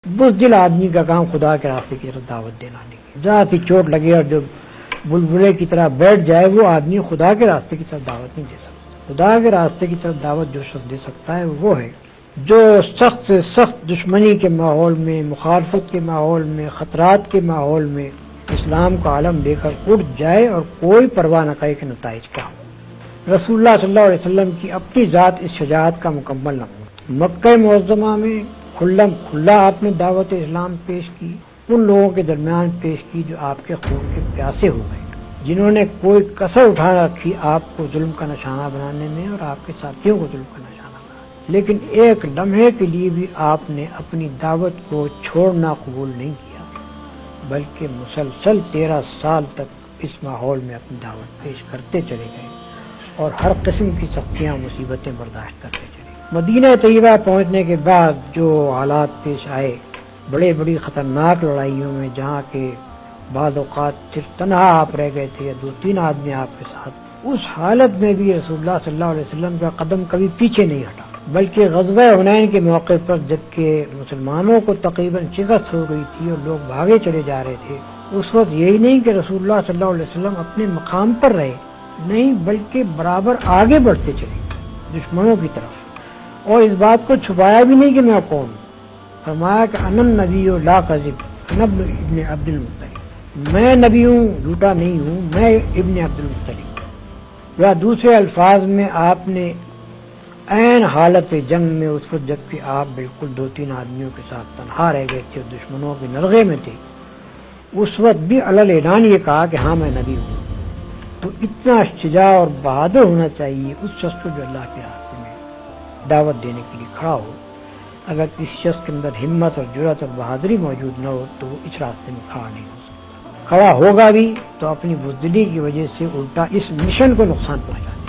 بزدل آدمی کا کام خدا کے راستے کی طرف دعوت دینا نہیں، جہاں سی چوٹ لگے اور جو بلبلے کی طرح بیٹھ جائے وہ آدمی خدا کے راستے کی طرف دعوت نہیں دے سکتا۔ خدا کے راستے کی طرف دعوت جو شخص دے سکتا ہے وہ ہے جو سخت سے سخت دشمنی کے ماحول میں، مخالفت کے ماحول میں، خطرات کے ماحول میں اسلام کا عالم لے کر اٹھ جائے اور کوئی پرواہ نہ کرے کہ نتائج کیا ہو۔ رسول اللہ صلی اللہ علیہ وسلم کی اپنی ذات اس شجاعت کا مکمل نمونہ۔ مکہ معظمہ میں کھلم کھلا آپ نے دعوت اسلام پیش کی، ان لوگوں کے درمیان پیش کی جو آپ کے خون کے پیاسے ہو گئے، جنہوں نے کوئی کسر اٹھا رکھی آپ کو ظلم کا نشانہ بنانے میں اور آپ کے ساتھیوں کو ظلم کا نشانہ بنانے، لیکن ایک لمحے کے لیے بھی آپ نے اپنی دعوت کو چھوڑنا قبول نہیں کیا، بلکہ مسلسل 13 سال تک اس ماحول میں اپنی دعوت پیش کرتے چلے گئے اور ہر قسم کی سختیاں مصیبتیں برداشت کرتے چلے۔ مدینہ طیبہ پہنچنے کے بعد جو حالات پیش آئے، بڑی خطرناک لڑائیوں میں جہاں کے بعض اوقات صرف تنہا آپ رہ گئے تھے یا 2-3 آدمی آپ کے ساتھ، اس حالت میں بھی رسول اللہ صلی اللہ علیہ وسلم کا قدم کبھی پیچھے نہیں ہٹا، بلکہ غزوہ حنین کے موقع پر جبکہ مسلمانوں کو تقریباً شکست ہو گئی تھی اور لوگ بھاگے چلے جا رہے تھے، اس وقت یہی نہیں کہ رسول اللہ صلی اللہ علیہ وسلم اپنے مقام پر رہے، نہیں بلکہ برابر آگے بڑھتے چلے دشمنوں کی طرف، اور اس بات کو چھپایا بھی نہیں کہ میں کون ہوں۔ فرمایا کہ انا النبی لا کذب انا ابن عبد المطلب، میں نبی ہوں، جھوٹا نہیں ہوں، میں ابن عبد المطلب۔ یا دوسرے الفاظ میں آپ نے عین حالت جنگ میں اس وقت جبکہ آپ بالکل 2-3 آدمیوں کے ساتھ تنہا رہ گئے تھے اور دشمنوں کے نلغے میں تھے، اس وقت بھی علل اعلان یہ کہا کہ ہاں میں نبی ہوں۔ تو اتنا شجاع اور بہادر ہونا چاہیے اس شخص کو جو اللہ کے راستے میں دعوت دینے کے لیے کھڑا ہو۔ اگر کسی شخص کے اندر ہمت اور جرأت اور بہادری موجود نہ ہو تو وہ اس راستے میں کھڑا نہیں ہو سکتا، کھڑا ہوگا بھی تو اپنی بزدلی کی وجہ سے الٹا اس مشن کو نقصان پہنچاتا ہے۔